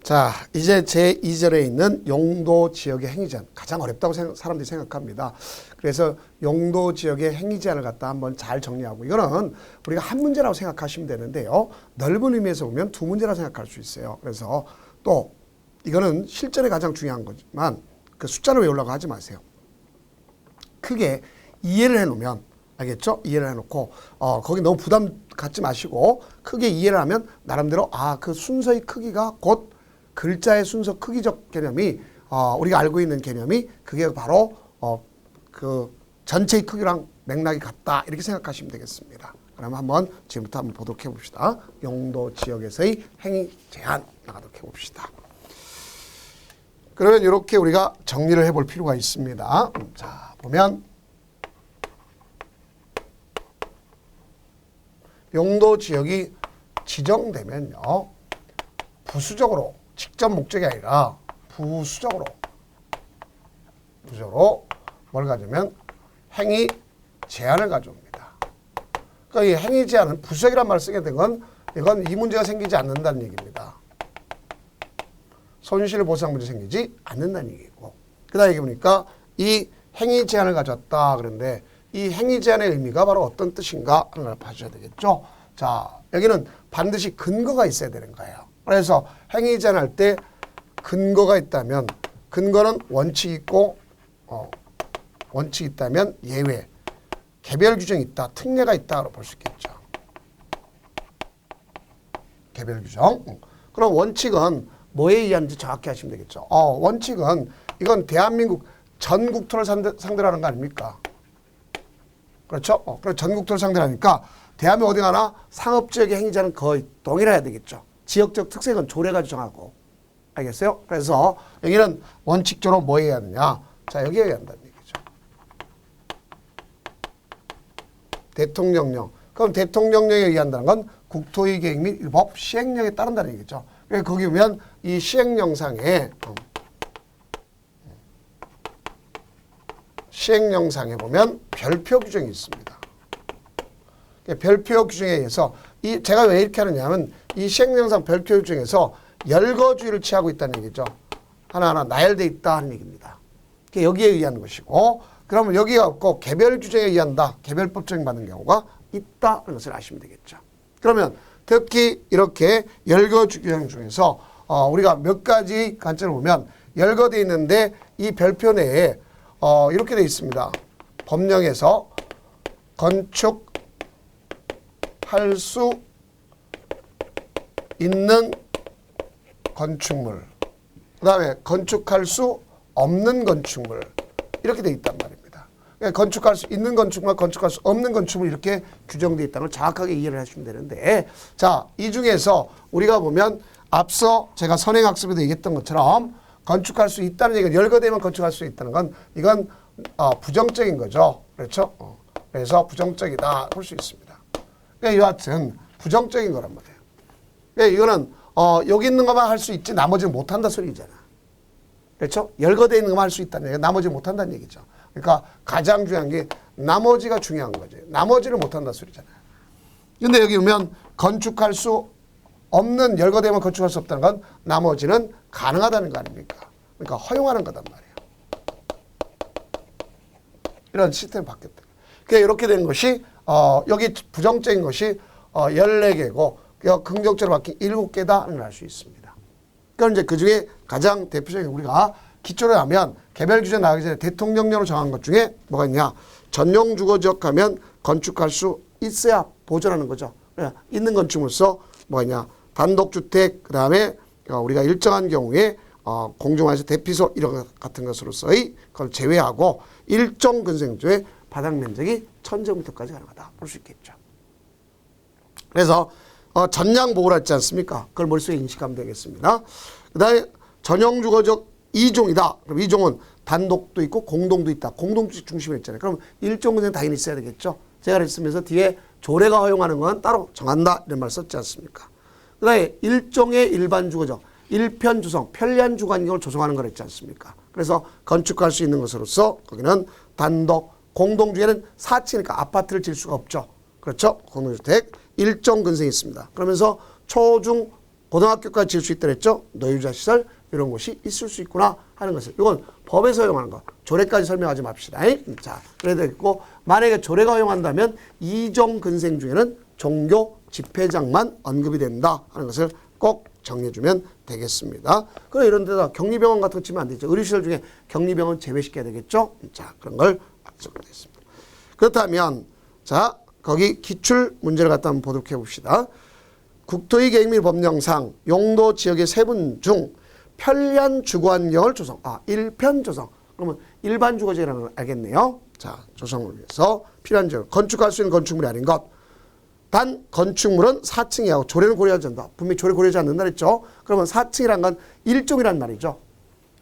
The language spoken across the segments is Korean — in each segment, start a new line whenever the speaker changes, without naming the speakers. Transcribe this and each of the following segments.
자, 이제 제2절에 있는 용도 지역의 행위 제한. 가장 어렵다고 사람들이 생각합니다. 그래서 용도 지역의 행위 제한을 갖다 한번 잘 정리하고, 이거는 우리가 한 문제라고 생각하시면 되는데요. 넓은 의미에서 보면 두 문제라고 생각할 수 있어요. 그래서 또 이거는 실전에 가장 중요한 거지만 그 숫자를 외우려고 하지 마세요. 크게 이해를 해놓으면, 알겠죠? 이해를 해놓고 거기 너무 부담 갖지 마시고 크게 이해를 하면 나름대로 그 순서의 크기가 곧 글자의 순서 크기적 개념이 우리가 알고 있는 개념이 그게 바로 그 전체의 크기랑 맥락이 같다, 이렇게 생각하시면 되겠습니다. 그러면 한번 지금부터 한번 보도록 해봅시다. 용도 지역에서의 행위 제한 나가도록 해봅시다. 그러면 이렇게 우리가 정리를 해볼 필요가 있습니다. 자, 보면 용도 지역이 지정되면요, 부수적으로, 직접 목적이 아니라 부수적으로 뭘 가져오면 행위 제한을 가져옵니다. 그러니까 이 행위 제한은 부수적이라는 말을 쓰게 된 건 이건 이 문제가 생기지 않는다는 얘기입니다. 손실보상 문제 생기지 않는다는 얘기고, 그 다음에 보니까 이 행위 제한을 가져왔다 그런데 이 행위 제한의 의미가 바로 어떤 뜻인가 하는 걸 봐줘야 되겠죠. 자, 여기는 반드시 근거가 있어야 되는 거예요. 그래서 행위 제한할 때 근거가 있다면, 근거는 원칙이 있고 원칙이 있다면 예외, 개별 규정이 있다, 특례가 있다고 볼 수 있겠죠. 개별 규정. 그럼 원칙은 뭐에 의한지 정확히 하시면 되겠죠. 원칙은 이건 대한민국 전 국토를 상대로 하는 거 아닙니까? 그렇죠? 그래서 전 국토를 상대로 하니까 대한민국 어디 가나 상업지역의 행위자는 거의 동일해야 되겠죠. 지역적 특색은 조례가 정하고. 알겠어요? 그래서 여기는 원칙적으로 뭐 해야 하느냐? 자, 여기에 해야 한다는 얘기죠. 대통령령. 그럼 대통령령에 의한다는 건 국토의 계획 및 법 시행령에 따른다는 얘기죠. 그래서 거기 보면 이 시행령상에 보면 별표 규정이 있습니다. 별표 규정에 의해서 제가 왜 이렇게 하느냐면 이 시행령상 별표 규정에서 열거주의를 취하고 있다는 얘기죠. 하나하나 나열되어 있다 하는 얘기입니다. 여기에 의한 것이고, 그러면 여기가 없고 개별 규정에 의한다, 개별법 적용받는 경우가 있다 하는 것을 아시면 되겠죠. 그러면 특히 이렇게 열거주 규정 중에서 우리가 몇 가지 관점을 보면 열거되어 있는데 이 별표 내에 이렇게 되어 있습니다. 법령에서 건축할 수 있는 건축물, 그 다음에 건축할 수 없는 건축물, 이렇게 되어 있단 말입니다. 그러니까 건축할 수 있는 건축물, 건축할 수 없는 건축물, 이렇게 규정되어 있다는 걸 정확하게 이해를 하시면 되는데, 자, 이 중에서 우리가 보면 앞서 제가 선행학습에도 얘기했던 것처럼 건축할 수 있다는 얘기는 열거되면 건축할 수 있다는 건 이건 부정적인 거죠. 그렇죠? 그래서 부정적이다 볼 수 있습니다. 그러니까 여하튼 부정적인 거란 말이에요. 그러니까 이거는 여기 있는 것만 할 수 있지 나머지는 못한다 소리잖아. 그렇죠? 열거되어 있는 것만 할 수 있다는 얘기가 나머지는 못한다는 얘기죠. 그러니까 가장 중요한 게 나머지가 중요한 거지. 나머지를 못한다 소리잖아요. 근데 여기 보면 건축할 수 없는, 열거되면 건축할 수 없다는 건 나머지는 가능하다는 거 아닙니까? 그러니까 허용하는 거단 말이에요. 이런 시스템이 바뀌었다. 그러니까 이렇게 된 것이 여기 부정적인 것이 14개고 긍정적으로 바뀐 7개다를 알 수 있습니다. 그럼 이제 그 중에 가장 대표적인 우리가 기초로 하면 개별 규정 나가기 전에 대통령령으로 정한 것 중에 뭐가 있냐? 전용 주거 지역 하면 건축할 수 있어야 보존하는 거죠. 있는 건축물서 뭐가 있냐? 단독주택, 그 다음에 우리가 일정한 경우에 공중화에서 대피소 이런 것 같은 것으로서의 그걸 제외하고 일정 근생조의 바닥 면적이 1000제곱미터까지 가능하다 볼 수 있겠죠. 그래서 전량 보호를 했지 않습니까? 그걸 머릿속에 인식하면 되겠습니다. 그 다음에 전용 주거적 2종이다. 그럼 2종은 단독도 있고 공동도 있다. 공동주택 중심에 있잖아요. 그럼 일종 근생 당연히 있어야 되겠죠. 제가 그랬으면서 뒤에 조례가 허용하는 건 따로 정한다 이런 말 썼지 않습니까? 그 다음에 일종의 일반 주거적, 일편 주성, 편리한 주거환경을 조성하는 걸 했지 않습니까? 그래서 건축할 수 있는 것으로서 거기는 단독, 공동주택은 사치니까 아파트를 질 수가 없죠. 그렇죠? 공동주택 일정 근생이 있습니다. 그러면서 초중 고등학교까지 지을 수 있다 그랬죠. 노유자 시설 이런 곳이 있을 수 있구나 하는 것을 이건 법에서 허용하는 거. 조례까지 설명하지 맙시다. 자, 그래야 되겠고 만약에 조례가 허용한다면 이종 근생 중에는 종교 집회장만 언급이 된다 하는 것을 꼭 정리해주면 되겠습니다. 그럼 이런 데다 격리병원 같은 거 치면 안 되죠. 의료시설 중에 격리병원 제외시켜야 되겠죠. 자, 그런 걸 적용되겠습니다. 그렇다면 자, 거기 기출 문제를 갖다 한번 보도록 해봅시다. 국토의 계획 및 법령상 용도 지역의 세분 중 편리한 주거 환경을 조성. 1편 조성. 그러면 일반 주거지라는 걸 알겠네요. 자, 조성을 위해서 필요한 지역. 건축할 수 있는 건축물이 아닌 것. 단 건축물은 4층 이하고 조례는 고려하지 않는다. 분명히 조례 고려하지 않는다 그랬죠. 그러면 4층이란 건 1종이란 말이죠.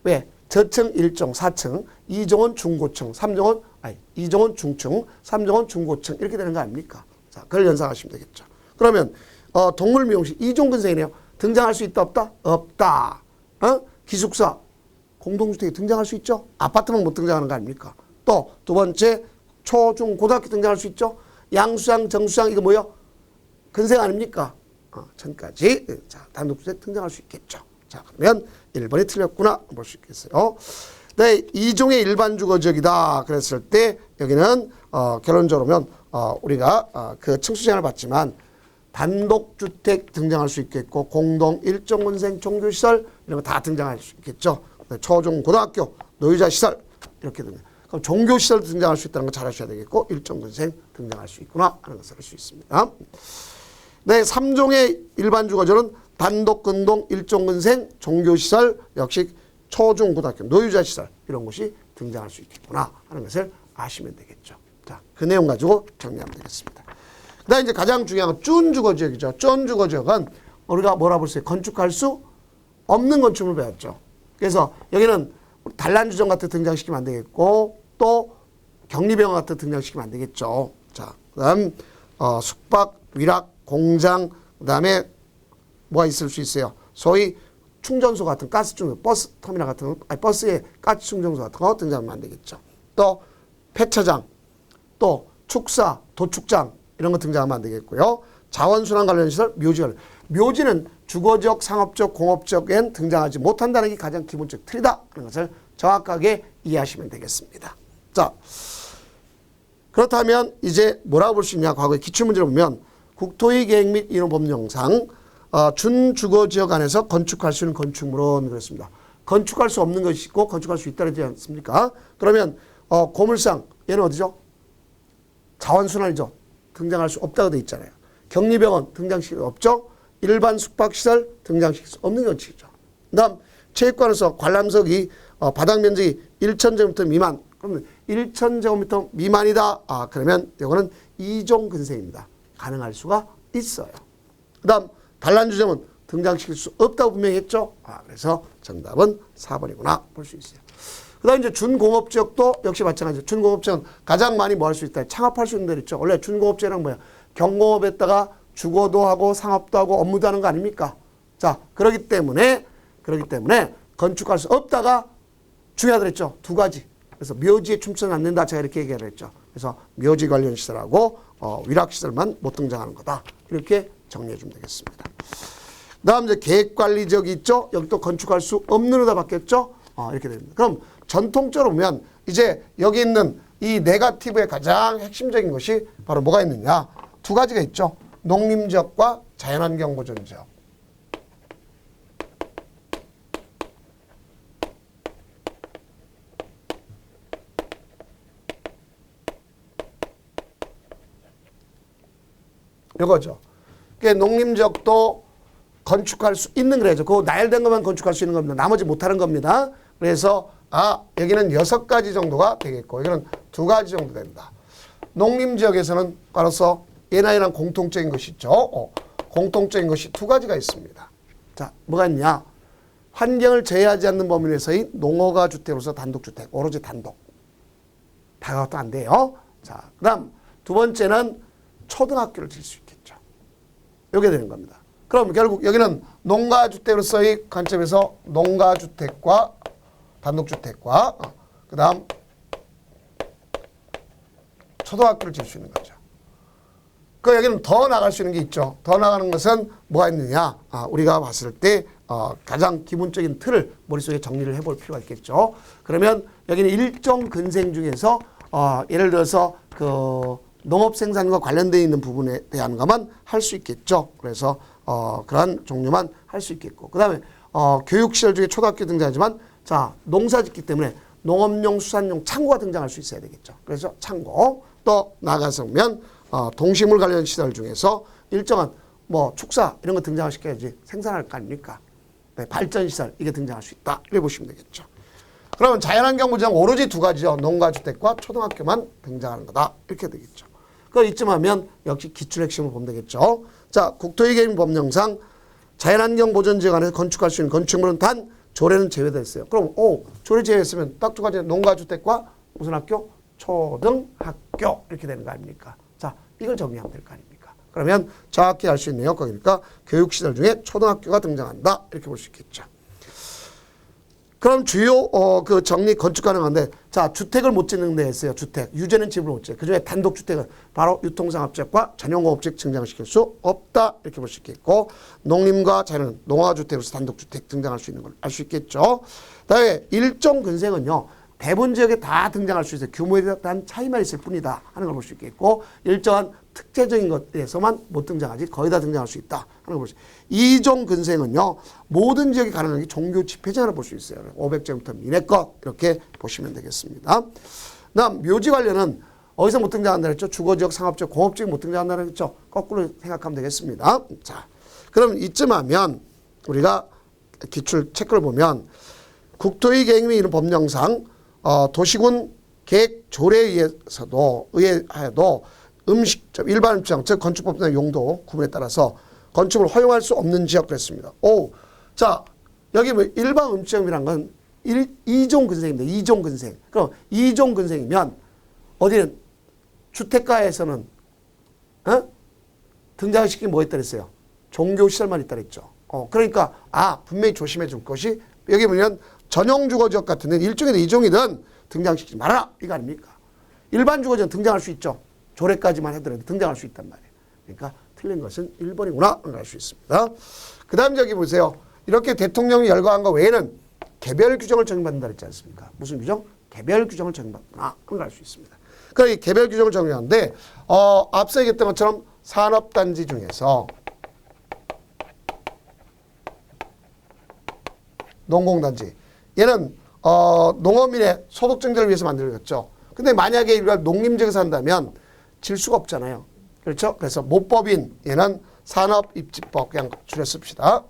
왜? 저층 1종, 4층, 2종은 중고층, 2종은 중층, 3종은 중고층 이렇게 되는 거 아닙니까? 자, 그걸 연상하시면 되겠죠. 그러면 동물 미용실 2종 근생이네요. 등장할 수 있다 없다? 없다. 기숙사 공동주택에 등장할 수 있죠. 아파트만 못 등장하는 거 아닙니까? 또 두 번째 초, 중, 고등학교 등장할 수 있죠. 양수장, 정수장 이거 뭐요? 근생 아닙니까? 전까지 자, 단독주택 등장할 수 있겠죠. 자, 그러면 1번이 틀렸구나 볼 수 있겠어요. 네, 2종의 일반 주거지역이다 그랬을 때 여기는 결론적으로면 우리가 그 층수제한을 받지만 단독주택 등장할 수 있겠고 공동 일종근생 종교시설 이런 거 다 등장할 수 있겠죠. 초중 고등학교 노유자 시설 이렇게 등장. 그럼 종교시설 등장할 수 있다는 거 잘 아셔야 되겠고 일종근생 등장할 수 있구나 하는 것을 알 수 있습니다. 네, 3종의 일반 주거지는 단독, 근동, 일종근생, 종교시설 역시 초중 고등학교 노유자 시설 이런 곳이 등장할 수 있겠구나 하는 것을 아시면 되겠죠. 자, 그 내용 가지고 정리하면 되겠습니다. 그다음 이제 가장 중요한 건 준주거지역이죠. 준주거지역은 우리가 뭐라 볼 수 있어요? 건축할 수 없는 건축물을 배웠죠. 그래서 여기는 단란주점 같은 거 등장시키면 안 되겠고 또 격리병원 같은 거 등장시키면 안 되겠죠. 자, 그다음 숙박, 위락, 공장, 그다음에 뭐가 있을 수 있어요? 소위 충전소 같은 가스 충전, 버스 터미널 같은 거, 버스에 가스 충전소 같은 거 등장하면 안 되겠죠. 또 폐차장, 또 축사, 도축장 이런 거 등장하면 안 되겠고요. 자원순환 관련 시설, 묘지கள். 묘지는 주거적, 상업적, 공업적엔 등장하지 못한다는 게 가장 기본적 틀이다 하는 것을 정확하게 이해하시면 되겠습니다. 자, 그렇다면 이제 뭐라고 볼 수 있냐? 과거의 기출문제를 보면 국토의 계획 및 인허법령상 준주거지역 안에서 건축할 수 있는 건축물은 그렇습니다. 건축할 수 없는 것이 있고 건축할 수 있다고 하지 않습니까? 그러면 고물상 얘는 어디죠? 자원순환이죠. 등장할 수 없다고 되어 있잖아요. 격리병원 등장시킬 수 없죠. 일반 숙박시설 등장시킬 수 없는 원칙이죠. 그 다음 체육관에서 관람석이 바닥 면적이 1,000제곱미터 미만. 그러면 1,000제곱미터 미만이다. 그러면 이거는 2종 근생입니다. 가능할 수가 있어요. 그 다음 단란주점은 등장시킬 수 없다고 분명히 했죠. 그래서 정답은 4번이구나 볼 수 있어요. 그 다음 이제 준공업지역도 역시 마찬가지죠. 준공업지역은 가장 많이 뭐 할 수 있다. 창업할 수 있는 데 있죠. 원래 준공업지역은 뭐야? 경공업에다가 주거도 하고 상업도 하고 업무도 하는 거 아닙니까? 자, 그렇기 때문에 건축할 수 없다가 중요하다 그랬죠. 두 가지. 그래서 묘지에 춤춰는 안 된다. 제가 이렇게 얘기를 했죠. 그래서 묘지 관련 시설하고 위락시설만 못 등장하는 거다. 이렇게 정리해 주면 되겠습니다. 그 다음 이제 계획관리지역이 있죠. 여기 또 건축할 수 없는 으로 다 바뀌었죠. 이렇게 됩니다. 그럼 전통적으로 보면 이제 여기 있는 이 네거티브의 가장 핵심적인 것이 바로 뭐가 있느냐. 두 가지가 있죠. 농림지역과 자연환경보전지역. 이거죠. 그러니까 농림지역도 건축할 수 있는 거래죠. 그 나열된 것만 건축할 수 있는 겁니다. 나머지 못하는 겁니다. 그래서 여기는 6가지 정도가 되겠고 여기는 2가지 정도 됩니다. 농림지역에서는 따라서 얘나 얘랑 공통적인 것이 있죠. 공통적인 것이 2가지가 있습니다. 자, 뭐가 있냐? 환경을 제해하지 않는 범위 내에서의 농어가 주택으로서 단독주택, 오로지 단독. 다가도 안 돼요. 자, 그 다음 두 번째는 초등학교를 지을 수 있겠죠. 이게 되는 겁니다. 그럼 결국 여기는 농가주택으로서의 관점에서 농가주택과 단독주택과 그 다음 초등학교를 지을 수 있는 거죠. 그 여기는 더 나갈 수 있는 게 있죠. 더 나가는 것은 뭐가 있느냐? 우리가 봤을 때 가장 기본적인 틀을 머릿속에 정리를 해볼 필요가 있겠죠. 그러면 여기는 일종 근생 중에서 예를 들어서 그 농업 생산과 관련되어 있는 부분에 대한 것만 할 수 있겠죠. 그래서 그러한 종류만 할 수 있겠고, 그 다음에 교육시설 중에 초등학교 등장하지만 자 농사짓기 때문에 농업용 수산용 창고가 등장할 수 있어야 되겠죠. 그래서 창고, 또 나가서면 동식물 관련 시설 중에서 일정한 뭐 축사 이런 거 등장시켜야지 생산할 거 아닙니까? 네, 발전시설 이게 등장할 수 있다 이렇게 보시면 되겠죠. 그러면 자연환경 보장 오로지 두 가지죠. 농가주택과 초등학교만 등장하는 거다 이렇게 되겠죠. 그걸 이쯤 하면 역시 기출 핵심을 보면 되겠죠. 자, 국토위계획 법령상 자연환경 보전지역 안에서 건축할 수 있는 건축물은 단 조례는 제외되어 있어요. 그럼 조례 제외했으면 딱 두 가지 농가주택과 무슨 학교? 초등학교 이렇게 되는 거 아닙니까? 자, 이걸 정리하면 될 거 아닙니까? 그러면 정확히 알 수 있네요. 그러니까 교육시설 중에 초등학교가 등장한다 이렇게 볼 수 있겠죠. 그럼 주요 그 정리 건축 가능한데, 자 주택을 못 짓는 데 있어요. 주택 유죄는 집을 못 짓어요. 그중에 단독주택은 바로 유통상업지역과 전용공업지역 등장시킬 수 없다 이렇게 볼 수 있겠고, 농림과 자연 농화주택으로서 단독주택 등장할 수 있는 걸 알 수 있겠죠. 그다음에 일종 근생은요 대부분 지역에 다 등장할 수 있어요. 규모에 대한 차이만 있을 뿐이다 하는 걸 볼 수 있겠고, 일정한 특재적인 것에서만 못 등장하지 거의 다 등장할 수 있다 하는 걸 볼 수 있어요. 이종 근생은요 모든 지역에 가능한 게 종교 집회장을 볼 수 있어요. 500제곱미터 이내 것 이렇게 보시면 되겠습니다. 그다음 묘지 관련은 어디서 못 등장한다 그랬죠? 주거지역, 상업지역, 공업지역 못 등장한다 그랬죠? 거꾸로 생각하면 되겠습니다. 자, 그럼 이쯤 하면 우리가 기출 체크를 보면 국토위 계획 및 이런 법령상 도시군 계획 조례에 의하여도 음식점, 일반 음식점, 즉 건축법상 용도 구분에 따라서 건축을 허용할 수 없는 지역 그랬습니다. 자 여기 뭐 일반 음식점이란 건 2종 근생입니다. 2종 근생. 그럼 2종 근생이면 어디는 주택가에서는 등장시킨 뭐 있다 그랬어요? 종교시설만 있다 그랬죠. 그러니까 분명히 조심해 줄 것이, 여기 보면 전용주거지역 같은 데는 1종이든 2종이든 등장시키지 말아라 이거 아닙니까? 일반 주거지역은 등장할 수 있죠. 조례까지만 하더라도 등장할 수 있단 말이에요. 그러니까 틀린 것은 1번이구나 알 수 있습니다. 그 다음 저기 보세요. 이렇게 대통령이 열거한 거 외에는 개별 규정을 적용받는다 그랬지 않습니까? 무슨 규정? 개별 규정을 적용받구나 알 수 있습니다. 그러니까 이 개별 규정을 적용하는데 앞서 얘기했던 것처럼 산업단지 중에서 농공단지, 얘는 농어민의 소득 증대를 위해서 만들어졌죠. 근데 만약에 우리가 농림지역에서 산다면 질 수가 없잖아요. 그렇죠? 그래서 모법인 얘는 산업입지법 그냥 줄여 씁시다.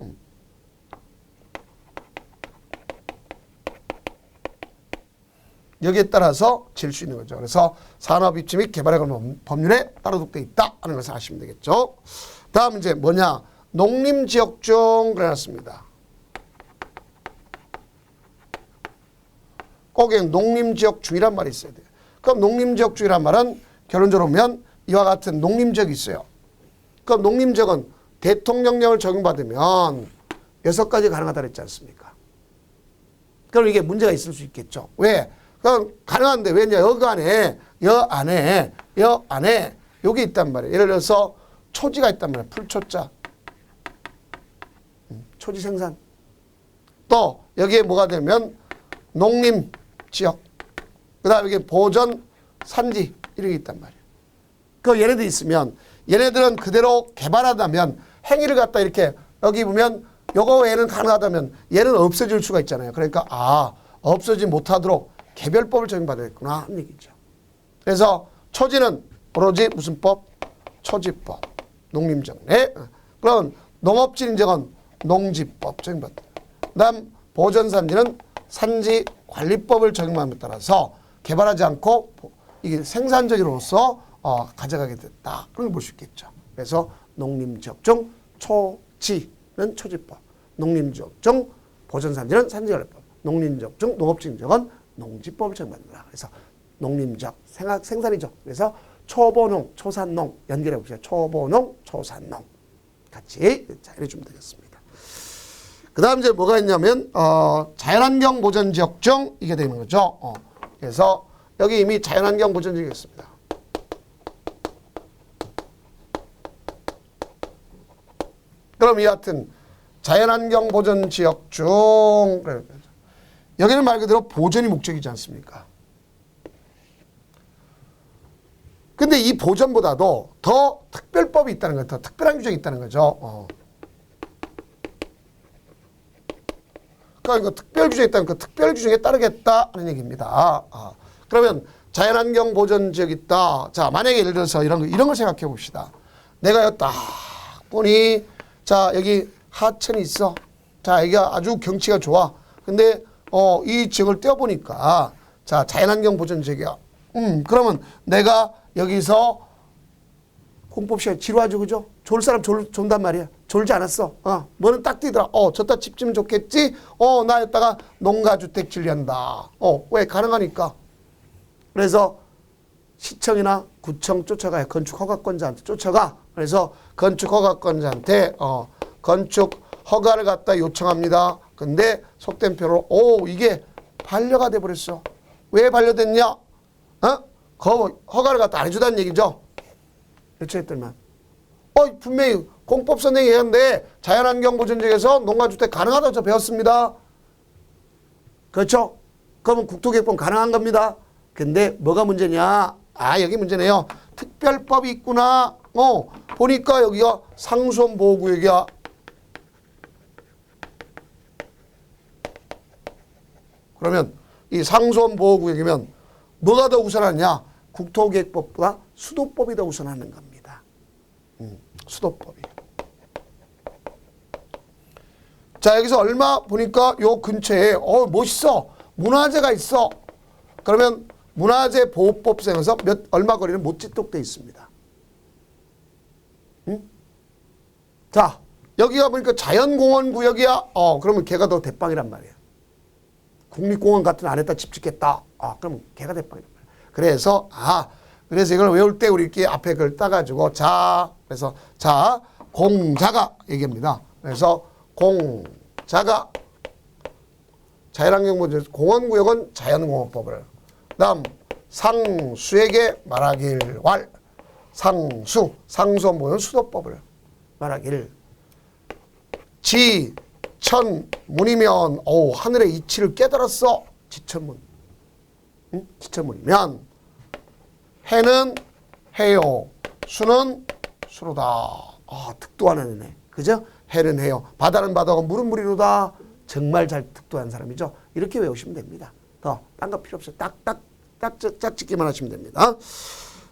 여기에 따라서 질 수 있는 거죠. 그래서 산업입지 및 개발에 관한 법률에 따라 독되어 있다 하는 것을 아시면 되겠죠. 다음 이제 뭐냐? 농림지역 중 그래놨습니다. 꼭 농림지역 중이란 말이 있어야 돼요. 그럼 농림지역 중이란 말은 결론적으로 보면 이와 같은 농림지역이 있어요. 그럼 농림지역은 대통령령을 적용받으면 6가지 가능하다 그랬지 않습니까? 그럼 이게 문제가 있을 수 있겠죠. 왜? 그럼 가능한데 왜냐? 여 안에 여기 있단 말이에요. 예를 들어서 초지가 있단 말이에요. 풀초자. 초지 생산. 또 여기에 뭐가 되면 농림지역. 그 다음에 여기 보전 산지 이런 게 있단 말이에요. 그 얘네들 있으면 얘네들은 그대로 개발하다면 행위를 갖다 이렇게 여기 보면 요거 얘는 가능하다면 얘는 없어질 수가 있잖아요. 그러니까 없어지지 못하도록 개별법을 적용받아야겠구나 하는 얘기죠. 그래서 초지는 오로지 무슨 법? 초지법. 농림지역. 네. 그럼 농업지인적은 농지법 적용받다. 그 다음 보전산지는 산지관리법을 적용함에 따라서 개발하지 않고 이게 생산적으로서 가져가게 됐다. 그런 걸 볼 수 있겠죠. 그래서 농림지역 중 초지는 초지법, 농림지역 중 보전산지는 산지관리법, 농림지역 중 농업지인적은 농지법을 적용받는다. 그래서 농림지역 생산이죠. 그래서 초보농, 초산농 연결해 봅시다. 초보농, 초산농 같이 자 이래주면 되겠습니다. 그 다음 이제 뭐가 있냐면 자연환경 보전지역 중 이게 되는 거죠. 그래서 여기 이미 자연환경 보전지역이 있습니다. 그럼 여하튼 자연환경 보전 지역 중 여기는 말 그대로 보전이 목적이지 않습니까? 근데 이 보전보다도 더 특별법이 있다는 거예요. 더 특별한 규정이 있다는 거죠. 그러니까 특별 규정이 있다는 그 특별 규정에 따르겠다 하는 얘기입니다. 그러면 자연환경 보전 지역이 있다. 자, 만약에 예를 들어서 이런 걸 생각해 봅시다. 내가 딱 보니 자, 여기 하천이 있어. 자, 여기가 아주 경치가 좋아. 근데 이 지역을 떼어보니까 자, 자연환경 보전 지역이야. 그러면 내가 여기서 공법 시간에 지루하죠, 그죠? 졸 사람 졸단 말이야. 졸지 않았어. 뭐는 딱 뛰더라. 저따 집 지면 좋겠지? 나 여기다가 농가주택 질련다. 왜? 가능하니까. 그래서 시청이나 구청 쫓아가요. 건축 허가권자한테 쫓아가. 그래서 건축 허가권자한테 건축 허가를 갖다 요청합니다. 근데 속된 표로 이게 반려가 돼버렸어. 왜 반려됐냐? 허가를 갖다 안 해주다는 얘기죠. 요청했더니만 분명히 공법선행 얘기하는데 자연환경보전지역에서 농가주택 가능하다고 저 배웠습니다. 그렇죠? 그러면 국토계획법 가능한 겁니다. 근데 뭐가 문제냐? 여기 문제네요. 특별법이 있구나. 보니까 여기가 상수원보호구역이야. 그러면 이 상수원보호구역이면 뭐가 더 우선하냐? 국토계획법보다 수도법이 더 우선하는 겁니다. 수도법이. 자, 여기서 얼마 보니까 요 근처에 멋있어. 문화재가 있어. 그러면 문화재 보호법상에서 얼마 거리는 못 짓도록 되어 있습니다. 자, 여기가 보니까 자연공원 구역이야. 그러면 걔가 더 대빵이란 말이야. 국립공원 같은 안에다 집 짓겠다. 그러면 걔가 대빵이란 말이야. 그래서 이걸 외울 때 우리 이렇게 앞에 그걸 따가지고 그래서 공자가 얘기합니다. 그래서 공자가 자연환경보전 공원구역은 자연공원법을 그다음 상수에게 말하길 상수원보전 수도법을 말하길 지천문이면 하늘의 이치를 깨달았어. 지천문. 지천문이면 해는 해요. 수는 수로다. 득도하는 애네. 그죠? 해는 해요. 바다는 바다고 물은 물이로다. 정말 잘 득도한 사람이죠. 이렇게 외우시면 됩니다. 더 딴 거 필요 없어요. 짝 짓기만 하시면 됩니다.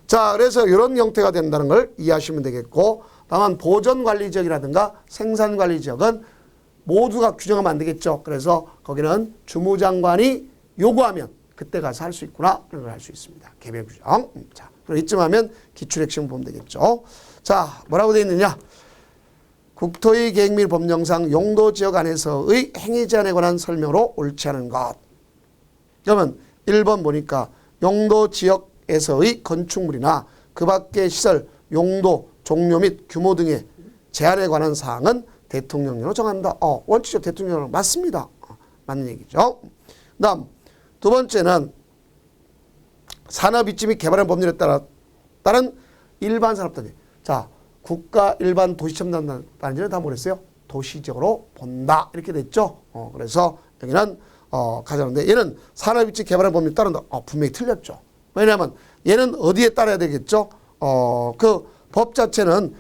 자, 그래서 이런 형태가 된다는 걸 이해하시면 되겠고, 다만 보전관리지역이라든가 생산관리지역은 모두가 규정하면 안 되겠죠. 그래서 거기는 주무장관이 요구하면 그때 가서 할 수 있구나 이런 걸 알 수 있습니다. 개별 규정. 자, 그럼 이쯤 하면 기출 핵심을 보면 되겠죠. 자, 뭐라고 되어 있느냐? 국토의 계획 및 법령상 용도 지역 안에서의 행위 제한에 관한 설명으로 옳지 않은 것. 그러면 1번 보니까 용도 지역에서의 건축물이나 그 밖의 시설, 용도, 종료 및 규모 등의 제한에 관한 사항은 대통령령으로 정한다. 원칙적 대통령령 맞습니다. 맞는 얘기죠. 다음 두 번째는 산업 입지 및 개발의 법률에 따른 일반 산업단지. 자, 국가 일반 도시첨단단지는 다 뭐랬어요? 도시적으로 본다. 이렇게 됐죠. 그래서 여기는 가져오는데 얘는 산업 입지 개발의 법률에 따른다. 분명히 틀렸죠. 왜냐하면 얘는 어디에 따라야 되겠죠? 그 법 자체는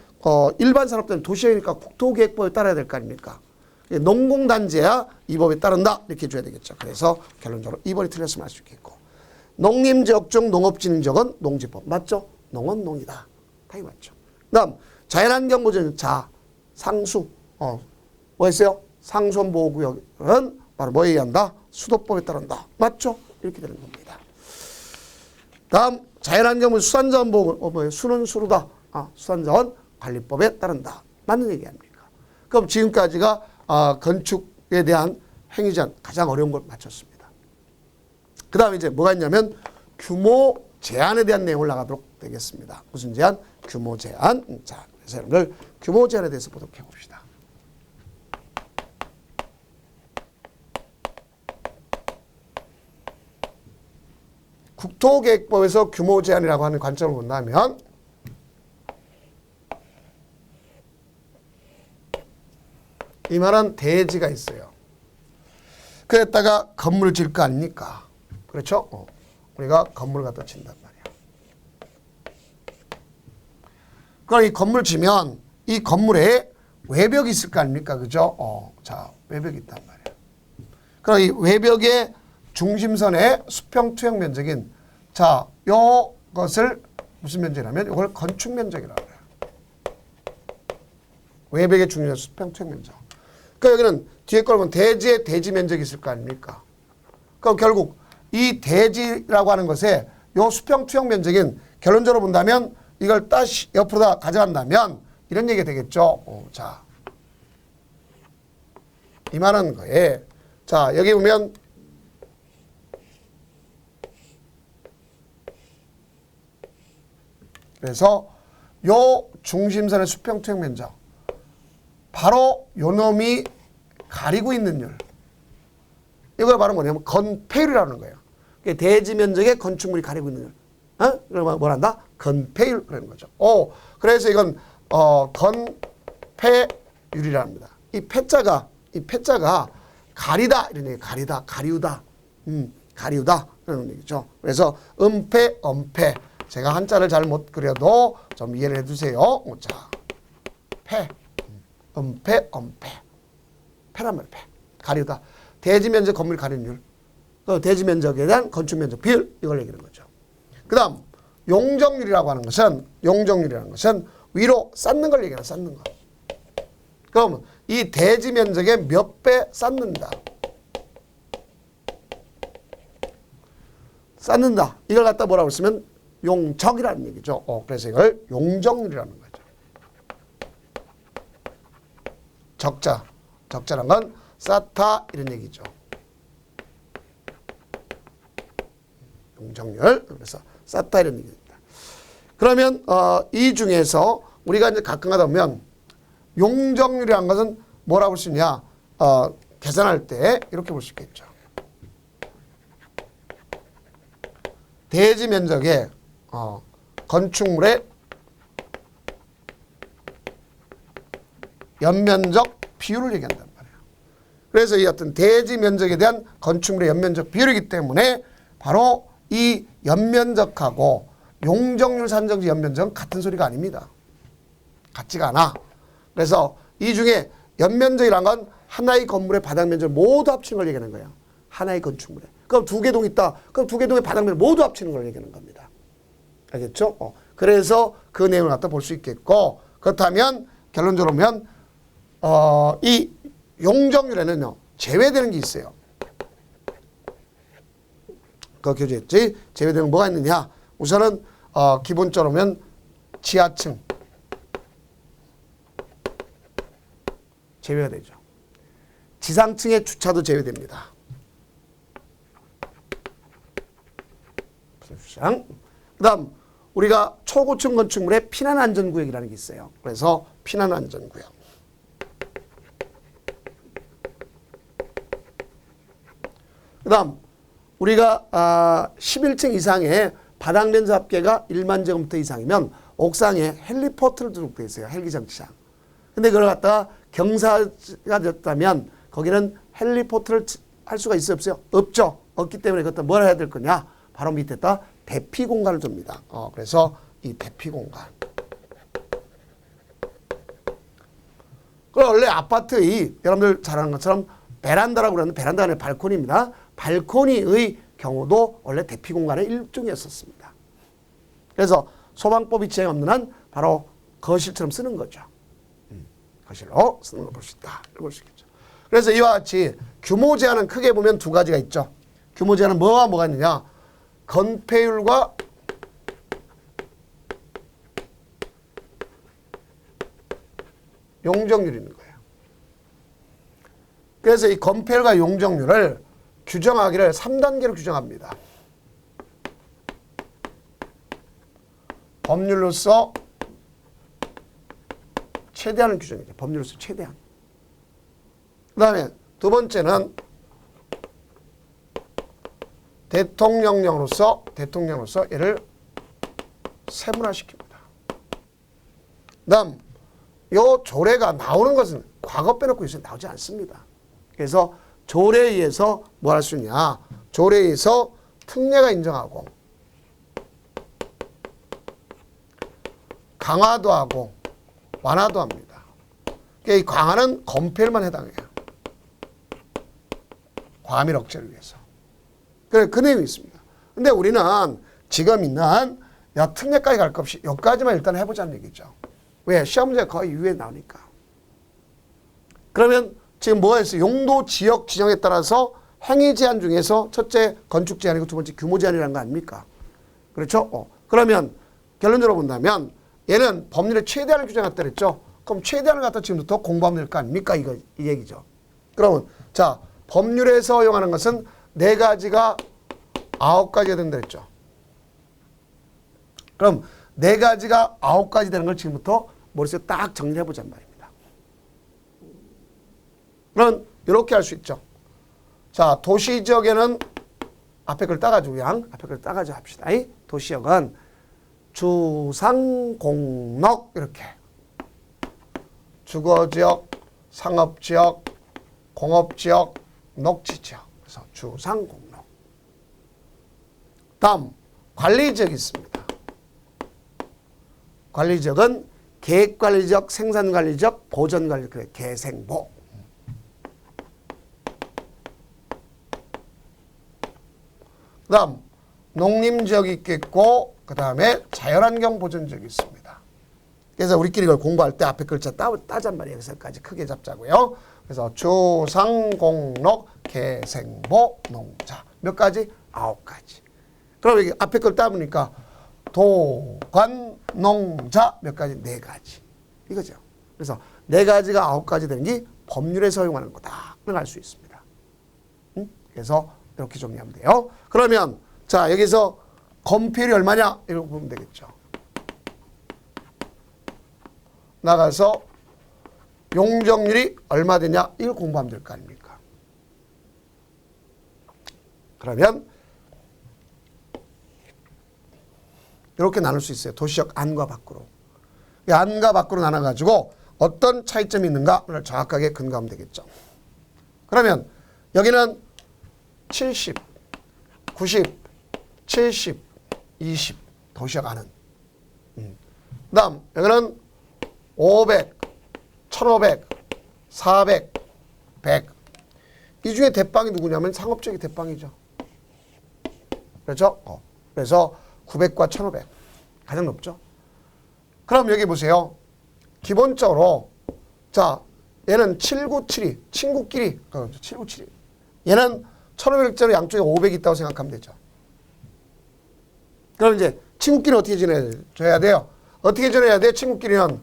일반 산업단지 도시형이니까 국토계획법에 따라야 될 거 아닙니까? 농공단지야 이 법에 따른다. 이렇게 해줘야 되겠죠. 그래서 결론적으로 2번이 틀렸으면 알 수 있겠고. 농림지역 중 농업진흥지역은 농지법. 맞죠? 농은 농이다. 당연히 맞죠. 그 다음 자연환경보전 상수. 뭐 했어요? 상수원보호구역은 바로 뭐에 의한다? 수도법에 따른다. 맞죠? 이렇게 되는 겁니다. 다음 자연환경보전 수산자원보호 뭐예요? 수는 수로다. 수산자원 관리법에 따른다. 맞는 얘기 아닙니까? 그럼 지금까지가 건축에 대한 행위 제한 가장 어려운 걸 맞췄습니다. 그 다음에 이제 뭐가 있냐면 규모 제한에 대한 내용을 나가도록 되겠습니다. 무슨 제한? 규모 제한. 자, 그래서 여러분들 규모 제한에 대해서 보도록 해봅시다. 국토계획법에서 규모 제한이라고 하는 관점을 본다면 이만한 대지가 있어요. 그랬다가 건물을 지을 거 아닙니까? 그렇죠? 우리가 건물을 갖다 짓는단 말이야. 그럼 이 건물 지면 이 건물에 외벽이 있을 거 아닙니까? 그죠? 자, 외벽이 있단 말이야. 그럼 이 외벽의 중심선의 수평 투영 면적인 자, 요것을 무슨 면적이라면 이걸 건축 면적이라고 해요. 외벽의 중심선 수평 투영 면적. 그러니까 여기는 뒤에 걸 보면 대지의 대지 면적이 있을 거 아닙니까? 그럼 결국 이 대지라고 하는 것에 요 수평 투영 면적인 결론적으로 본다면 이걸 다시 옆으로 다 가져간다면 이런 얘기가 되겠죠. 자, 이만한 거에 자, 여기 보면 그래서 요 중심선의 수평 투영 면적 바로 요 놈이 가리고 있는 율. 이걸 바로 뭐냐면 건폐율이라는 거예요. 대지 면적의 건축물이 가리고 있는 율. 그러면 뭘 한다? 건폐율 그러는 거죠. 그래서 이건 건폐율이라 합니다. 이 패자가 가리다 이런 얘기, 가리다, 가리우다, 가리우다 그런 얘기죠. 그래서 음패, 엄패. 제가 한자를 잘 못 그려도 좀 이해를 해주세요. 자, 패, 음패, 엄패. 패란 말, 패. 가리우다. 대지 면적 건물 가리는 율. 또 대지 면적에 대한 건축 면적 비율 이걸 얘기하는 거죠. 그다음 용적률이라고 하는 것은 위로 쌓는 걸 얘기하는 쌓는 거. 그럼 이 대지 면적의 몇 배 쌓는다. 쌓는다. 이걸 갖다 뭐라고 쓰면 용적이라는 얘기죠. 그래서 이걸 용적률이라는 거죠. 적자란 건 쌓다 이런 얘기죠. 용적률. 그래서 쌓다 이런 얘기입니다. 그러면 이 중에서 우리가 이제 가끔 하다 보면 용적률이라는 것은 뭐라고 볼 수 있냐? 계산할 때 이렇게 볼 수 있겠죠. 대지 면적의 건축물의 연면적 비율을 얘기한단 말이에요. 그래서 이 어떤 대지 면적에 대한 건축물의 연면적 비율이기 때문에 바로 이 연면적하고 용적률 산정지 연면적은 같은 소리가 아닙니다. 같지가 않아. 그래서 이 중에 연면적이란 건 하나의 건물의 바닥 면적을 모두 합치는 걸 얘기하는 거예요. 하나의 건축물에. 그럼 두 개 동 있다. 그럼 두 개 동의 바닥 면적 모두 합치는 걸 얘기하는 겁니다. 알겠죠? 그래서 그 내용을 갖다 볼 수 있겠고, 그렇다면 결론적으로 보면 이 용적률에는요 제외되는 게 있어요. 그 교재했지. 제외되는 뭐가 있느냐? 우선은 기본적으로 보면 지하층 제외가 되죠. 지상층의 주차도 제외됩니다. 그 다음 우리가 초고층 건축물의 피난안전구역이라는 게 있어요. 그래서 피난안전구역. 그 다음 우리가 11층 이상의 바닥 면적 합계가 1만 제곱미터 이상이면 옥상에 헬리포트를 등록되어 있어요. 헬기 정치장. 근데 그걸 갖다가 경사가 됐다면 거기는 헬리포트를 할 수가 있어요? 없어요? 없죠. 없기 때문에 그것도 뭘 해야 될 거냐? 바로 밑에다 대피 공간을 줍니다. 그래서 이 대피 공간. 그럼 원래 아파트의 여러분들 잘 아는 것처럼 베란다라고 그러는데 베란다가 아니라 발코니입니다. 발코니의 경우도 원래 대피 공간의 일종이었었습니다. 그래서 소방법이 지행 없는 한 바로 거실처럼 쓰는 거죠. 거실로 쓰는 걸 볼 수 있다. 이걸 볼 수 있겠죠. 그래서 이와 같이 규모 제한은 크게 보면 두 가지가 있죠. 규모 제한은 뭐가 있느냐? 건폐율과 용적률이 있는 거예요. 그래서 이 건폐율과 용적률을 규정하기를 3단계로 규정합니다. 법률로서 최대한을 규정이죠. 법률로서 최대한. 그 다음에 두 번째는 대통령령으로서 얘를 세분화시킵니다. 그 다음 요 조례가 나오는 것은 과거 빼놓고 요새 나오지 않습니다. 그래서 조례에 의해서 뭐 할 수 있냐. 조례에 의해서 특례가 인정하고 강화도 하고 완화도 합니다. 그러니까 이 강화는 건폐율만 해당해요. 과밀 억제를 위해서. 그래, 그 내용이 있습니다. 근데 우리는 지금 있는 특례까지 갈 것 없이 여기까지만 일단 해보자는 얘기죠. 왜? 시험 문제가 거의 이후에 나오니까. 그러면 지금 뭐가 있어요? 용도 지역 지정에 따라서 행위 제한 중에서 첫째 건축 제한이고 두 번째 규모 제한이라는 거 아닙니까? 그렇죠? 그러면 결론적으로 본다면 얘는 법률의 최대한을 규정했다 그랬죠? 그럼 최대한을 갖다 지금부터 공부하면 될 거 아닙니까? 이 얘기죠. 그러면 자, 법률에서 허용하는 것은 4가지가 9가지가 된다 그랬죠. 그럼 4가지가 9가지 되는 걸 지금부터 머릿속에 딱 정리해 보자는 말입니다. 그럼 이렇게 할 수 있죠. 자, 도시지역에는 앞에 걸 따가지고 그냥 앞에 걸 따가지고 합시다. 도시지역은 주상공록 이렇게 주거지역, 상업지역, 공업지역, 녹지지역. 그래서 주상공록. 다음 관리지역이 있습니다. 관리지역은 계획관리지역, 생산관리지역, 보전관리지역, 그래 계생보. 그 다음 농림지역이 있겠고 그 다음에 자연환경 보전지역이 있습니다. 그래서 우리끼리 이걸 공부할 때 앞에 글자 따잔 말이에요. 그래서까지 크게 잡자고요. 그래서 주상공록, 계생보, 농자. 몇 가지? 9가지. 그럼 여기 앞에 걸 따보니까 도관, 농자 몇 가지? 4가지. 이거죠. 그래서 4가지가 9가지 되는 게 법률에서 허용하는 거다. 를 알 수 있습니다. 그래서 이렇게 정리하면 돼요. 그러면 자, 여기서 건폐율이 얼마냐? 이렇게 보면 되겠죠. 나가서 용적률이 얼마 되냐? 이걸 공부하면 될 거 아닙니까? 그러면 이렇게 나눌 수 있어요. 도시역 안과 밖으로. 이 안과 밖으로 나눠가지고 어떤 차이점이 있는가를 정확하게 근거하면 되겠죠. 그러면 여기는 70, 90, 70, 20 도시역 안은. 그 다음 여기는 500, 1500, 400, 100. 이 중에 대빵이 누구냐면 상업적인 대빵이죠. 그렇죠? 그래서 900과 1500 가장 높죠. 그럼 여기 보세요. 기본적으로 자, 얘는 7972 친구끼리 7972 얘는 1500짜리 양쪽에 500 있다고 생각하면 되죠. 그럼 이제 친구끼리 어떻게 지내줘야 돼요? 어떻게 지내야 돼요? 친구끼리는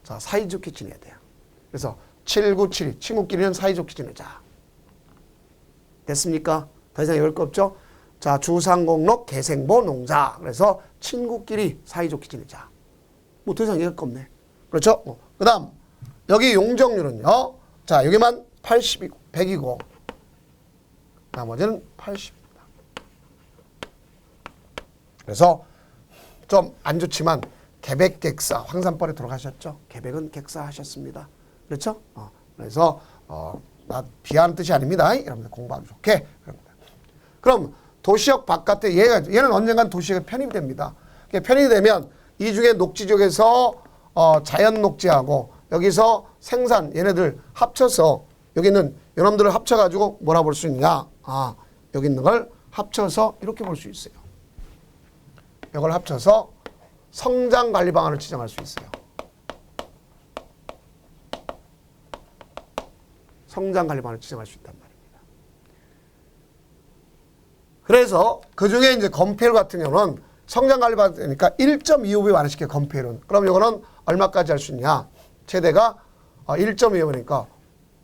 자, 사이좋게 지내야 돼요. 그래서 7972 친구끼리는 사이좋게 지내자. 됐습니까? 더 이상 읽을 거 없죠? 자, 주상공록, 계생보, 농자. 그래서 친구끼리 사이좋게 지내자. 뭐 더 이상 읽을 거 없네. 그렇죠? 그 다음 여기 용적률은요. 자, 여기만 80이고 100이고 나머지는 80입니다. 그래서 좀 안 좋지만 계백객사 황산벌에 돌아가셨죠? 계백은 객사하셨습니다. 그렇죠? 그래서 나 비하하는 뜻이 아닙니다. 여러분들 공부하기 좋게. 그럼 도시역 바깥에 얘는 언젠간 도시역에 편입이 됩니다. 편입이 되면 이 중에 녹지지역에서 자연 녹지하고 여기서 생산 얘네들 합쳐서 여기는 이놈들을 합쳐가지고 뭐라 볼 수 있냐? 여기 있는 걸 합쳐서 이렇게 볼 수 있어요. 이걸 합쳐서 성장관리 방안을 지정할 수 있어요. 성장관리 방안을 지정할 수 있단 말입니다. 그래서 그 중에 이제 건폐율 같은 경우는 성장관리 방안이니까 1.25배 완화시켜요. 건폐율은. 그럼 이거는 얼마까지 할 수 있냐? 최대가 1.25배니까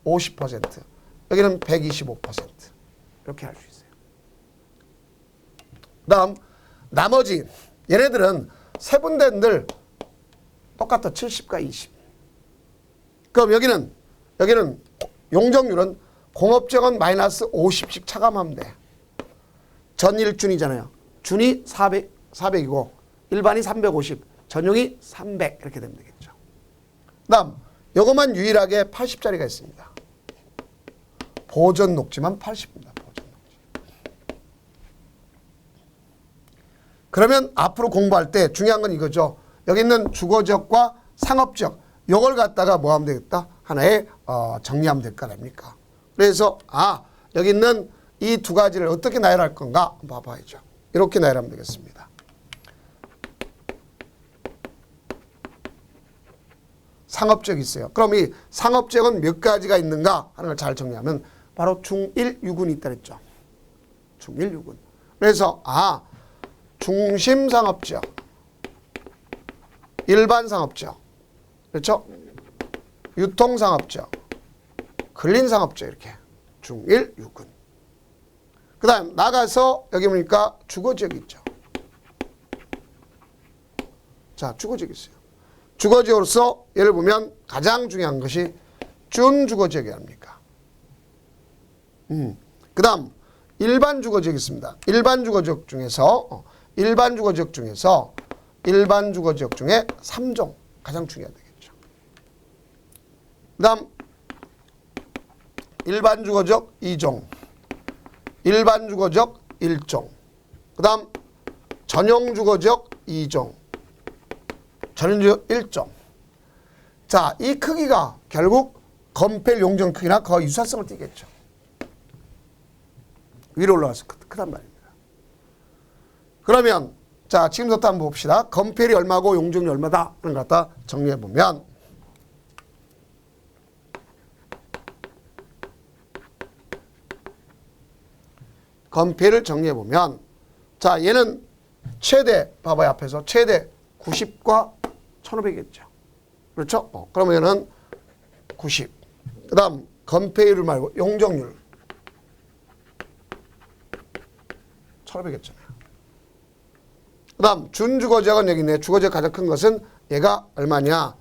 50%. 여기는 125%. 이렇게 할 수 있어요. 그 다음 나머지 얘네들은 세분대들 똑같아. 70과 20. 그럼 여기는 용적률은 공업지역은 마이너스 50씩 차감하면 돼. 전일준이잖아요. 준이 400이고 일반이 350, 전용이 300 이렇게 되면 되겠죠. 다음 요것만 유일하게 80짜리가 있습니다. 보전 녹지만 80입니다. 보전 녹지. 그러면 앞으로 공부할 때 중요한 건 이거죠. 여기 있는 주거지역과 상업지역 요걸 갖다가 뭐 하면 되겠다? 하나의 정리하면 될 거 아닙니까? 그래서 여기 있는 이 두 가지를 어떻게 나열할 건가 한번 봐야죠. 이렇게 나열하면 되겠습니다. 상업지역이 있어요. 그럼 이 상업지역은 몇 가지가 있는가 하는 걸 잘 정리하면 바로 중1, 유군이 있다 그랬죠. 중1, 유군. 그래서 중심상업지역, 일반상업지역, 그렇죠? 유통상업지역, 근린상업지역 이렇게 중1, 유군. 그 다음 나가서 여기 보니까 주거지역이 있죠. 자, 주거지역이 있어요. 주거지역으로서 예를 보면 가장 중요한 것이 준주거지역이 아닙니까? 그 다음 일반 주거지역이 있습니다. 일반 주거지역 중에서 일반 주거지역 중에 3종 가장 중요하겠죠. 그 다음 일반 주거지역 2종, 일반 주거지역 1종, 그 다음 전용 주거지역 2종, 전용 주거지역 1종. 자, 이 크기가 결국 건폐율 용적 크기나 거의 유사성을 띠겠죠. 위로 올라가서 크단 말입니다. 그러면 자, 지금부터 한번 봅시다. 건폐율이 얼마고 용적률이 얼마다 하는 것 갖다 정리해 보면 건폐율을 정리해 보면 자, 얘는 최대 봐봐요. 앞에서 최대 90과 1500이겠죠. 그렇죠? 그러면 얘는 90. 그 다음 건폐율 말고 용적률 1500이었잖아요. 그 다음 준주거지역은 여기 있네. 주거지역 가장 큰 것은 얘가 얼마냐?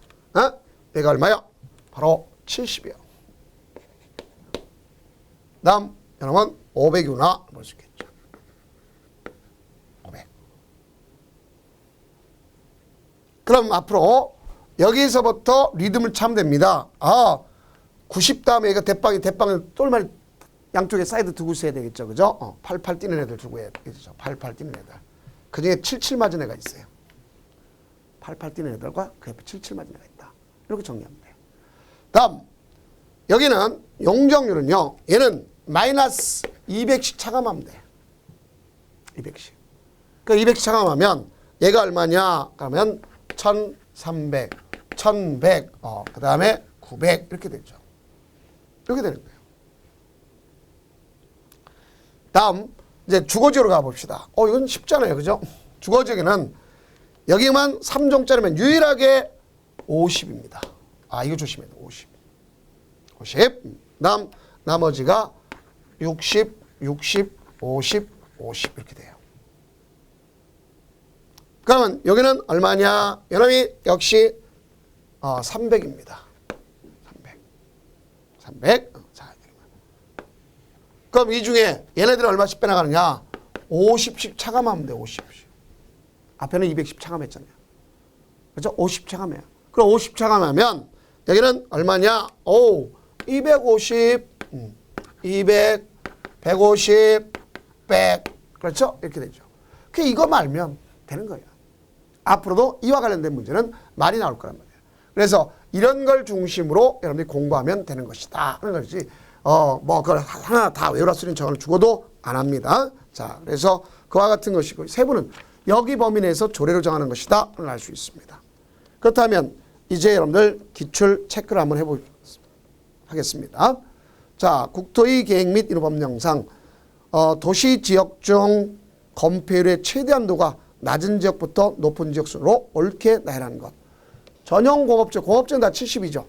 얘가 얼마야? 바로 70이요. 그 다음 여러분 500이구나 볼 수 있겠죠. 500. 그럼 앞으로 여기서부터 리듬을 차면 됩니다. 90 다음에 얘가 대빵을 똘마리 양쪽에 사이드 두고 있어야 되겠죠. 그죠? 88 뛰는 애들 두고 해야 되겠죠. 88 뛰는 애들. 그 중에 77 맞은 애가 있어요. 88 뛰는 애들과 그 옆에 77 맞은 애가 있다. 이렇게 정리하면 돼요. 다음 여기는 용적률은요. 얘는 마이너스 200씩 차감하면 돼. 200씩. 그 200씩 차감하면 얘가 얼마냐? 그러면 1300, 1100, 그 다음에 900 이렇게 되죠. 이렇게 되는 거예요. 다음 이제 주거지역으로 가봅시다. 이건 쉽잖아요. 그죠? 주거지역에는 여기만 3종짜리면 유일하게 50입니다. 이거 조심해야 돼. 50. 다음 나머지가 60, 60, 50, 50 이렇게 돼요. 그러면 여기는 얼마냐? 이놈이 역시 300입니다. 300. 자, 그럼 이 중에 얘네들은 얼마씩 빼나가느냐? 50씩 차감하면 돼. 50씩. 앞에는 200씩 차감했잖아요. 그렇죠? 50 차감해요. 그럼 50 차감하면 여기는 얼마냐? 250, 200, 150, 100. 그렇죠? 이렇게 되죠. 이거만 알면 되는 거예요. 앞으로도 이와 관련된 문제는 많이 나올 거란 말이에요. 그래서 이런 걸 중심으로 여러분들이 공부하면 되는 것이다 하는 것이지 그걸 하나 다 외우라 쓰는 저는 죽어도 안 합니다. 자, 그래서 그와 같은 것이고 세부는 여기 범위 내에서 조례로 정하는 것이다 알 수 있습니다. 그렇다면 이제 여러분들 기출 체크를 한번 하겠습니다. 자, 국토의 계획 및 인허법령상 도시 지역 중 건폐율의 최대한도가 낮은 지역부터 높은 지역 순으로 옳게 나열하는 것. 전용 공업지역, 공업지역은 다 70이죠.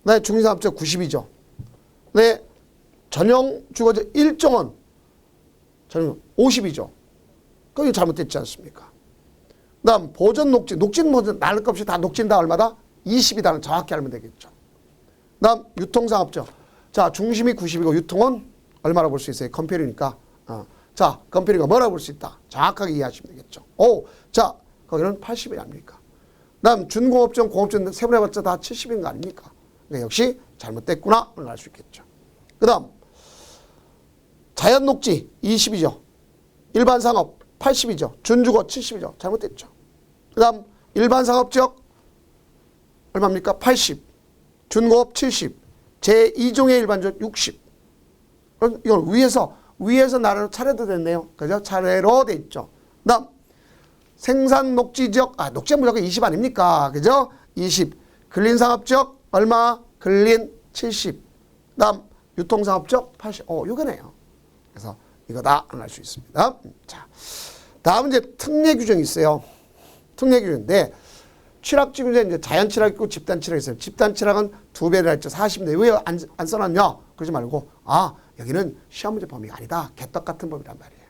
네, 중심상업지역 90이죠. 네, 전용 주거지역 1종은 전용 50이죠. 그게 잘못됐지 않습니까? 그 다음 보전 녹진, 녹진 모든 나눌 것 없이 다 녹진 다 얼마다? 20이다는 정확히 알면 되겠죠. 그 다음 유통상업지역. 자, 중심이 90이고 유통은 얼마라고 볼 수 있어요? 건폐율이니까. 자, 건폐율이가 뭐라고 볼 수 있다? 정확하게 이해하시면 되겠죠. 자, 거기는 80이 아닙니까? 다음 준공업종, 공업종 세분해봤자 다 70인 거 아닙니까? 그러니까 역시 잘못됐구나 알 수 있겠죠. 그 다음 자연녹지 20이죠. 일반상업 80이죠. 준주거 70이죠. 잘못됐죠. 그 다음 일반상업지역 얼마입니까? 80. 준공업 70. 제2종의 일반적 60. 이건 위에서 나라로 차례도 됐네요. 그죠? 차례로 돼 있죠. 그 다음 생산 녹지지역, 녹지는 무조건 20 아닙니까? 그죠? 20. 근린상업지역 얼마? 근린 70. 그 다음 유통상업지역 80. 요거네요. 그래서 이거다 알 수 있습니다. 자, 다음은 이제 특례 규정이 있어요. 특례 규정인데 취락지 규정에 이제 자연 취락 있고 집단 취락이 있어요. 집단 취락은 2배를 했죠. 40인데 왜 안 써놨냐? 그러지 말고 여기는 시험 문제 범위가 아니다. 개떡 같은 법이란 말이에요.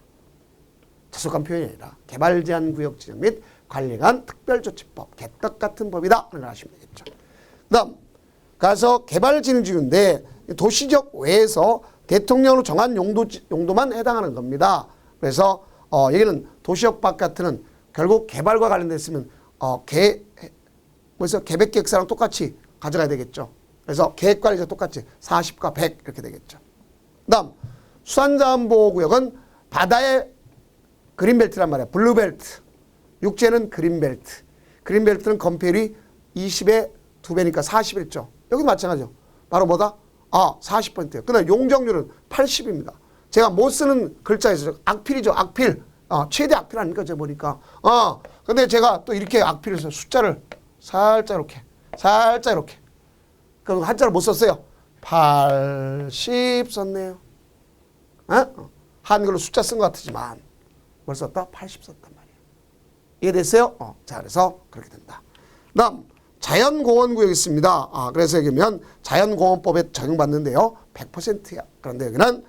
자속한 표현이 아니라 개발 제한 구역 지정 및 관리관 특별조치법 개떡 같은 법이다. 라고 하시면 되겠죠. 그 다음 가서 개발진흥지구인데 도시적 외에서 대통령으로 정한 용도만 해당하는 겁니다. 그래서 여기는 도시역 바깥은 결국 개발과 관련됐으면 계획계획서랑 똑같이 가져가야 되겠죠. 그래서 계획관리자 똑같이 40과 100 이렇게 되겠죠. 그 다음 수산자원보호구역은 바다의 그린벨트란 말이야. 블루벨트. 육지에는 그린벨트. 그린벨트는 건폐율이 20의 2배니까 41조. 여기도 마찬가지죠. 바로 뭐다? 40%예요. 그다음 용적률은 80입니다. 제가 못 쓰는 글자에서 악필이죠. 악필. 최대 악필 아닙니까? 제가 보니까. 근데 제가 또 이렇게 악필을 해서 숫자를 살짝 이렇게. 그럼 한자를 못 썼어요. 80 썼네요. 한글로 숫자 쓴 것 같지만 뭘 썼다? 80 썼단 말이에요. 이해됐어요? 자, 그래서 그렇게 된다. 다음 자연공원구역이 있습니다. 그래서 여기면 자연공원법에 적용받는데요. 100%야. 그런데 여기는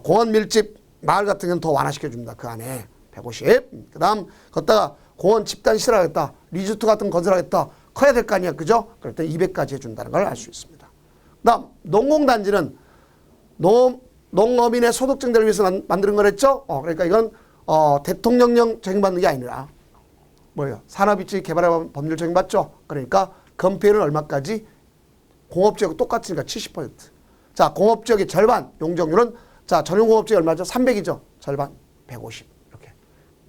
공원 밀집 마을 같은 경우는 더 완화시켜 줍니다. 그 안에 150. 그 다음 걷다가 공원 집단 실하겠다. 리조트 같은 거 건설하겠다. 커야 될 거 아니야. 그죠? 그럴 때 200까지 해준다는 걸 알 수 있습니다. 그 다음 농공단지는 농업인의 소득 증대를 위해서 만드는 거랬죠. 그러니까 이건 대통령령 적용받는 게 아니라 뭐예요? 산업입지 개발의 법률 적용받죠. 그러니까 건폐율은 얼마까지? 공업지역이 똑같으니까 70%. 자, 공업지역의 절반 용적률은 자 전용공업지역이 얼마죠? 300이죠. 절반 150 이렇게.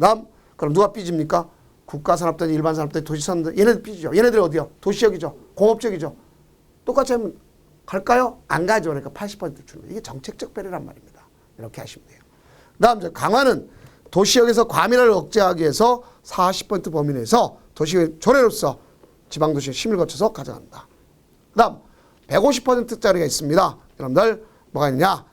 다음 그럼 누가 삐집니까? 국가산업단지, 일반산업단지, 도시산업단지 얘네들 삐지죠. 얘네들이 어디요? 도시지역이죠. 공업지역이죠. 똑같이 하면 갈까요? 안 가죠. 그러니까 80% 주는 거예요. 이게 정책적 배려란 말입니다. 이렇게 하시면 돼요. 다음 강화는 도시역에서 과밀화를 억제하기 위해서 40% 범위 내에서 도시의 조례로서 지방도시의 심의를 거쳐서 가져간다. 그 다음 150%짜리가 있습니다. 여러분들 뭐가 있냐?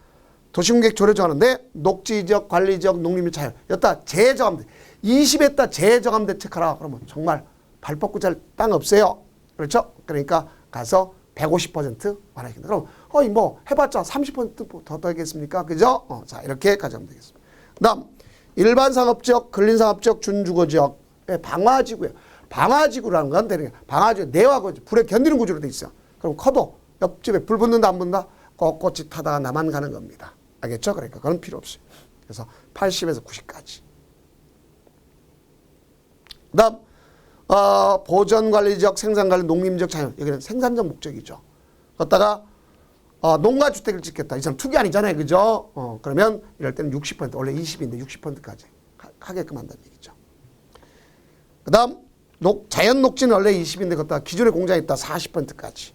도시공객 조례 정하는데 녹지지역, 관리지역, 농림지 자연 여기다 재정함대 20에다 재정함 대책하라. 그러면 정말 발 뻗고 잘 땅 없어요. 그렇죠? 그러니까 가서 150% 완화시킨다. 그럼 뭐 해봤자 30%더 더하겠습니까? 그죠? 자 이렇게 가져가면 되겠습니다. 그 다음 일반상업지역, 근린상업지역, 준주거지역의 방화지구예요. 방화지구라는 건 되는 게 방화지구 내화고 불에 견디는 구조로 돼 있어요. 그럼 커도 옆집에 불 붙는다 안 붙는다? 꼿꼿이 타다가 나만 가는 겁니다. 알겠죠? 그러니까 그건 필요 없어요. 그래서 80에서 90까지. 그 다음 보전관리지역, 생산관리, 농림지역, 자연 여기는 생산적 목적이죠. 걷다가 농가주택을 짓겠다. 이 사람 투기 아니잖아요. 그죠? 그러면 이럴 때는 60% 원래 20인데 60%까지 하게끔 한다는 얘기죠. 그 다음 자연 녹지는 원래 20인데 걷다가 기존에 공장에 있다 40%까지.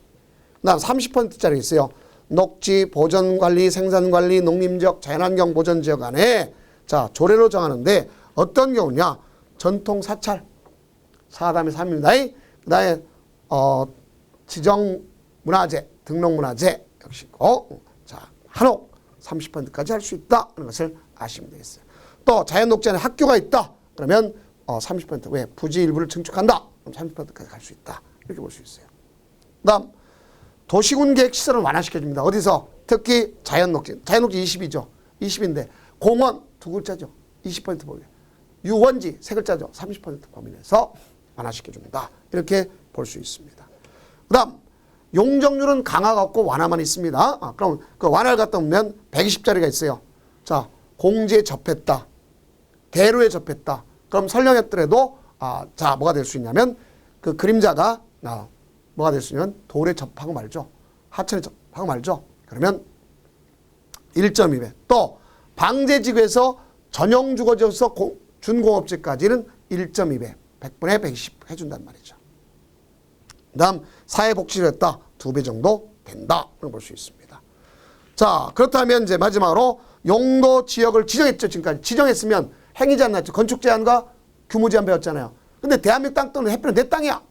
그 다음 30%짜리 있어요. 녹지, 보전관리, 생산관리, 농림지역, 자연환경 보전지역 안에 자 조례로 정하는데 어떤 경우냐? 전통사찰 4다음에 3입니다. 그 다음에 지정문화재, 등록문화재 역시 있고 자 한옥 30%까지 할 수 있다 하는 것을 아시면 되겠어요. 또 자연녹지 안에 학교가 있다. 그러면 30% 왜? 부지 일부를 증축한다. 그럼 30%까지 갈 수 있다. 이렇게 볼 수 있어요. 그 다음 도시군 계획 시설을 완화시켜줍니다. 어디서? 특히 자연녹지. 자연녹지 20이죠. 20인데 공원 두 글자죠. 20% 범위. 유원지 세 글자죠. 30% 범위 내에서 완화시켜줍니다. 이렇게 볼 수 있습니다. 그 다음 용적률은 강화가 없고 완화만 있습니다. 그럼 그 완화를 갖다 보면 120짜리가 있어요. 자 공지에 접했다. 대로에 접했다. 그럼 설령했더라도 자 뭐가 될 수 있냐면 그 그림자가 뭐가 됐으면 돌에 접하고 말죠. 하천에 접하고 말죠. 그러면 1.2배. 또 방제지구에서 전용주거지에서 준공업지까지는 1.2배. 100분의 120 해준단 말이죠. 그 다음 사회복지를 했다. 2배 정도 된다. 볼 수 있습니다. 자, 그렇다면 이제 마지막으로 용도 지역을 지정했죠. 지금까지. 지정했으면 행위제한 났죠. 건축 제한과 규모 제한 배웠잖아요. 근데 대한민국 땅 또는 해변은 내 땅이야.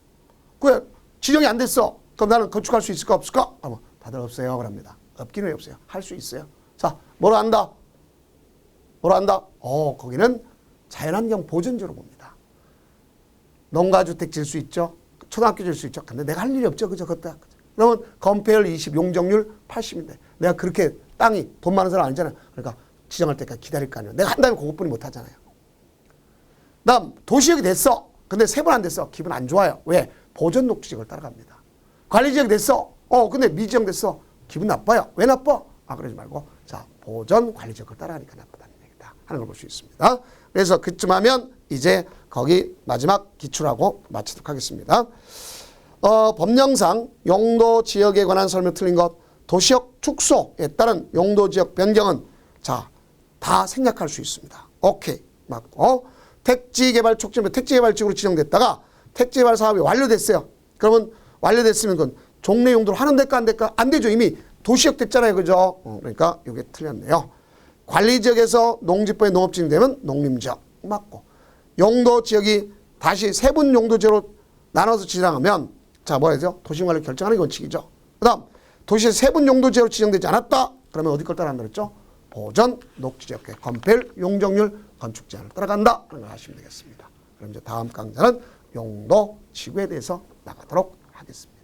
왜 지정이 안 됐어? 그럼 나는 건축할 수 있을까 없을까? 다들 없어요. 그럽니다. 없기는 왜 없어요? 할 수 있어요. 자, 뭐로 한다? 뭐로 한다? 거기는 자연환경 보존지로 봅니다. 농가주택 질 수 있죠. 초등학교 질 수 있죠. 근데 내가 할 일이 없죠. 그죠? 그러면 건폐율 20, 용적률 80인데 내가 그렇게 땅이 돈 많은 사람 아니잖아요. 그러니까 지정할 때까지 기다릴 거 아니에요. 내가 한다면 그것뿐이 못 하잖아요. 다음 도시역이 됐어. 근데 세 번 안 됐어. 기분 안 좋아요. 왜? 보존 녹지역을 따라갑니다. 관리지역이 됐어. 근데 미지정 됐어. 기분 나빠요. 왜 나빠? 그러지 말고 자 보존 관리지역을 따라가니까 나쁘다는 얘기다 하는 걸 볼 수 있습니다. 그래서 그쯤 하면 이제 거기 마지막 기출하고 마치도록 하겠습니다. 법령상 용도지역에 관한 설명 틀린 것, 도시역 축소에 따른 용도지역 변경은 자 다 생략할 수 있습니다. 오케이 맞고, 택지개발 촉진부 택지개발지구로 지정됐다가 택지개발 사업이 완료됐어요. 그러면 완료됐으면 그건 종래 용도로 하는 될까 안 될까? 안 되죠. 이미 도시역 됐잖아요. 그죠? 그러니까 이게 틀렸네요. 관리지역에서 농지법에 농업지역이 되면 농림지역 맞고, 용도지역이 다시 세분 용도지역으로 나눠서 지정하면 자 뭐라죠? 도시관리 결정하는 게 원칙이죠. 그 다음 도시의 세분 용도지역으로 지정되지 않았다. 그러면 어디 걸 따라간다 그랬죠? 보전, 녹지지역계, 건폐율, 용적률, 건축 제한을 따라간다 하는 걸 아시면 되겠습니다. 그럼 이제 다음 강좌는 용도 지구에 대해서 나가도록 하겠습니다.